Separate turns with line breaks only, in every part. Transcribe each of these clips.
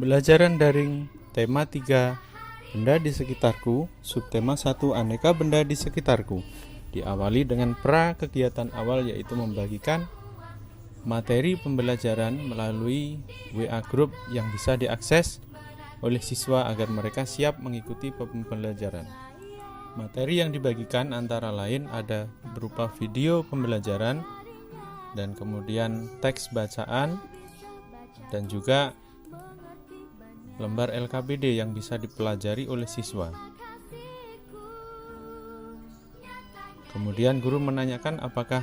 Pembelajaran daring tema 3 Benda di sekitarku, subtema 1 Aneka benda di sekitarku. Diawali dengan pra kegiatan awal, yaitu membagikan materi pembelajaran melalui WA group yang bisa diakses oleh siswa agar mereka siap mengikuti pembelajaran. Materi yang dibagikan antara lain ada berupa video pembelajaran dan kemudian teks bacaan dan juga lembar LKPD yang bisa dipelajari oleh siswa. Kemudian guru menanyakan apakah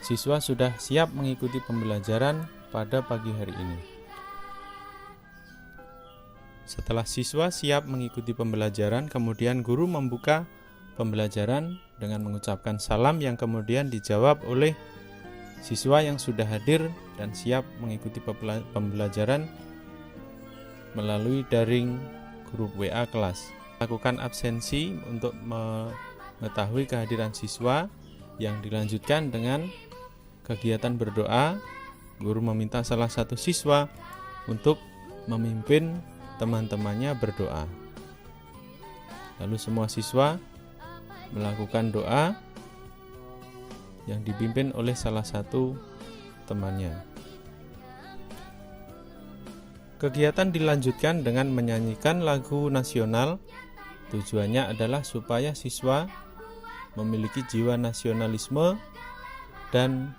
siswa sudah siap mengikuti pembelajaran pada pagi hari ini. Setelah siswa siap mengikuti pembelajaran, kemudian guru membuka pembelajaran dengan mengucapkan salam yang kemudian dijawab oleh siswa yang sudah hadir dan siap mengikuti pembelajaran melalui daring grup WA kelas. Lakukan absensi untuk mengetahui kehadiran siswa yang dilanjutkan dengan kegiatan berdoa. Guru meminta salah satu siswa untuk memimpin teman-temannya berdoa. Lalu semua siswa melakukan doa yang dipimpin oleh salah satu temannya. Kegiatan dilanjutkan dengan menyanyikan lagu nasional. Tujuannya adalah supaya siswa memiliki jiwa nasionalisme dan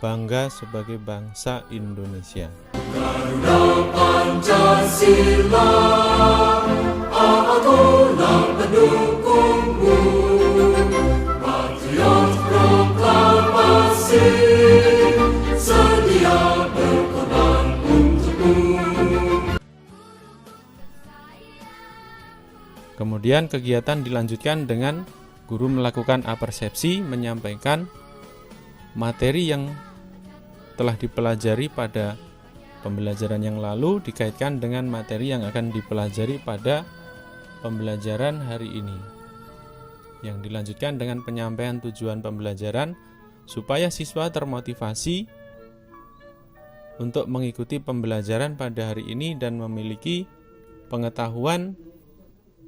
bangga sebagai bangsa Indonesia.
Garuda Pancasila, akulah pendukungmu, patriot proklamasi, sedia berkorban untukmu.
Kemudian kegiatan dilanjutkan dengan guru melakukan apersepsi, menyampaikan materi yang telah dipelajari pada pembelajaran yang lalu dikaitkan dengan materi yang akan dipelajari pada pembelajaran hari ini. Yang dilanjutkan dengan penyampaian tujuan pembelajaran supaya siswa termotivasi untuk mengikuti pembelajaran pada hari ini dan memiliki pengetahuan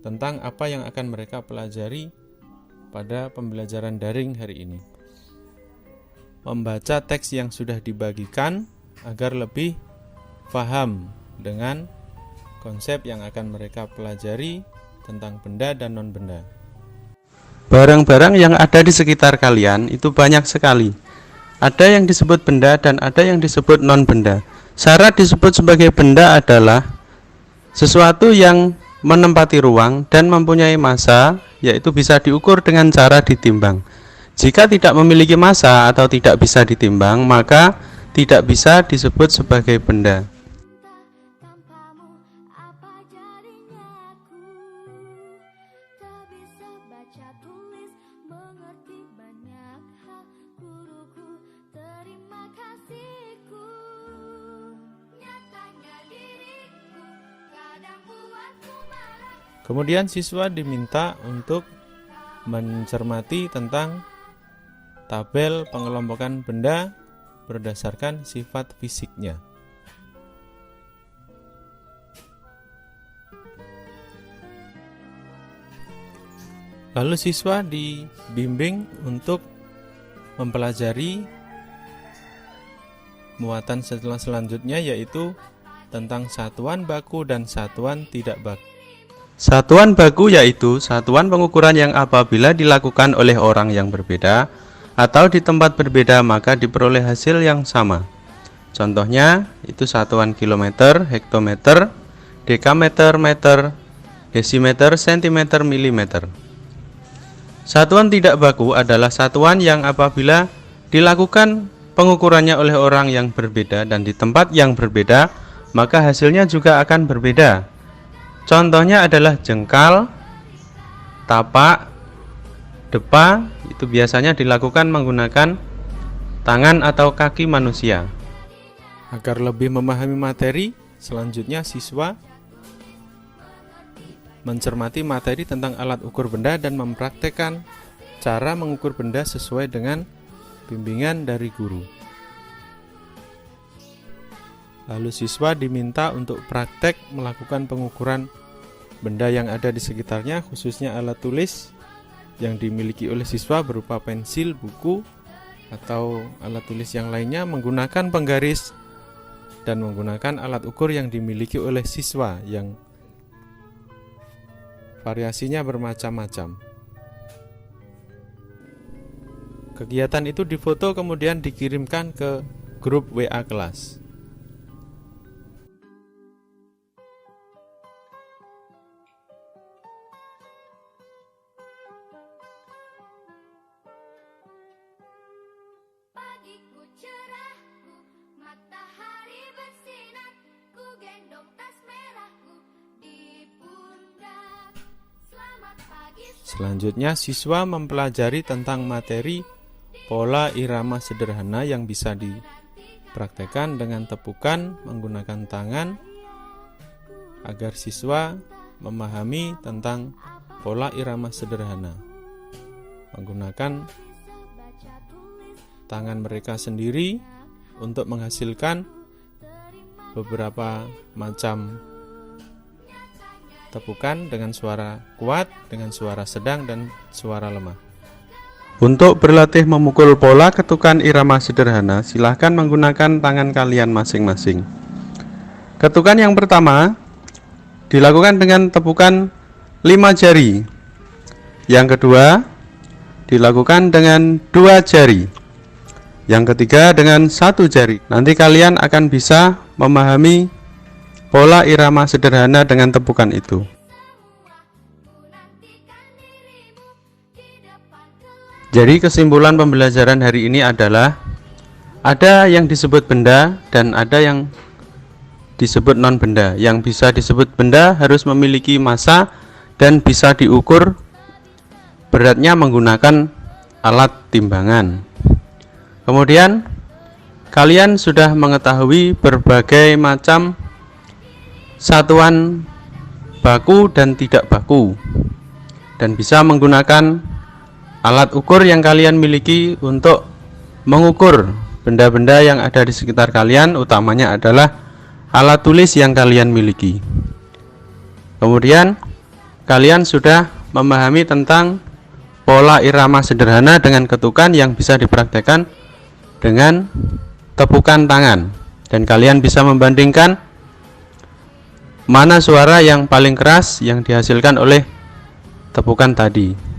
tentang apa yang akan mereka pelajari pada pembelajaran daring hari ini. Membaca teks yang sudah dibagikan agar lebih paham dengan konsep yang akan mereka pelajari tentang benda dan non-benda.
Barang-barang yang ada di sekitar kalian itu banyak sekali. Ada yang disebut benda dan ada yang disebut non-benda. Syarat disebut sebagai benda adalah sesuatu yang menempati ruang dan mempunyai massa, yaitu bisa diukur dengan cara ditimbang. Jika tidak memiliki massa atau tidak bisa ditimbang, maka tidak bisa disebut sebagai benda.
Kemudian siswa diminta untuk mencermati tentang tabel pengelompokan benda berdasarkan sifat fisiknya. Lalu siswa dibimbing untuk mempelajari muatan selanjutnya, yaitu tentang satuan baku dan satuan tidak baku.
Satuan baku yaitu satuan pengukuran yang apabila dilakukan oleh orang yang berbeda atau di tempat berbeda maka diperoleh hasil yang sama. Contohnya itu satuan kilometer, hektometer, dekameter, meter, desimeter, sentimeter, milimeter. Satuan tidak baku adalah satuan yang apabila dilakukan pengukurannya oleh orang yang berbeda dan di tempat yang berbeda maka hasilnya juga akan berbeda. Contohnya adalah jengkal, tapak, depa, itu biasanya dilakukan menggunakan tangan atau kaki manusia.
Agar lebih memahami materi, selanjutnya siswa mencermati materi tentang alat ukur benda dan mempraktekkan cara mengukur benda sesuai dengan bimbingan dari guru. Lalu siswa diminta untuk praktek melakukan pengukuran benda yang ada di sekitarnya, khususnya alat tulis yang dimiliki oleh siswa berupa pensil, buku, atau alat tulis yang lainnya, menggunakan penggaris dan menggunakan alat ukur yang dimiliki oleh siswa yang variasinya bermacam-macam. Kegiatan itu difoto kemudian dikirimkan ke grup WA kelas.
Pagiku cerahku, matahari bersinar, ku gendong tas merahku di pundak. Selamat pagi.
Selanjutnya siswa mempelajari tentang materi pola irama sederhana yang bisa dipraktekkan dengan tepukan menggunakan tangan agar siswa memahami tentang pola irama sederhana menggunakan tangan mereka sendiri untuk menghasilkan beberapa macam tepukan dengan suara kuat, dengan suara sedang, dan suara lemah.
Untuk berlatih memukul pola ketukan irama sederhana, silahkan menggunakan tangan kalian masing-masing. Ketukan yang pertama dilakukan dengan tepukan 5 jari. Yang kedua dilakukan dengan 2 jari. Yang ketiga dengan 1 jari. Nanti kalian akan bisa memahami pola irama sederhana dengan tepukan itu. Jadi kesimpulan pembelajaran hari ini adalah ada yang disebut benda dan ada yang disebut non benda. Yang bisa disebut benda harus memiliki massa dan bisa diukur beratnya menggunakan alat timbangan. Kemudian kalian sudah mengetahui berbagai macam satuan baku dan tidak baku dan bisa menggunakan alat ukur yang kalian miliki untuk mengukur benda-benda yang ada di sekitar kalian, utamanya adalah alat tulis yang kalian miliki. Kemudian kalian sudah memahami tentang pola irama sederhana dengan ketukan yang bisa dipraktekkan dengan tepukan tangan, dan kalian bisa membandingkan mana suara yang paling keras yang dihasilkan oleh tepukan tadi.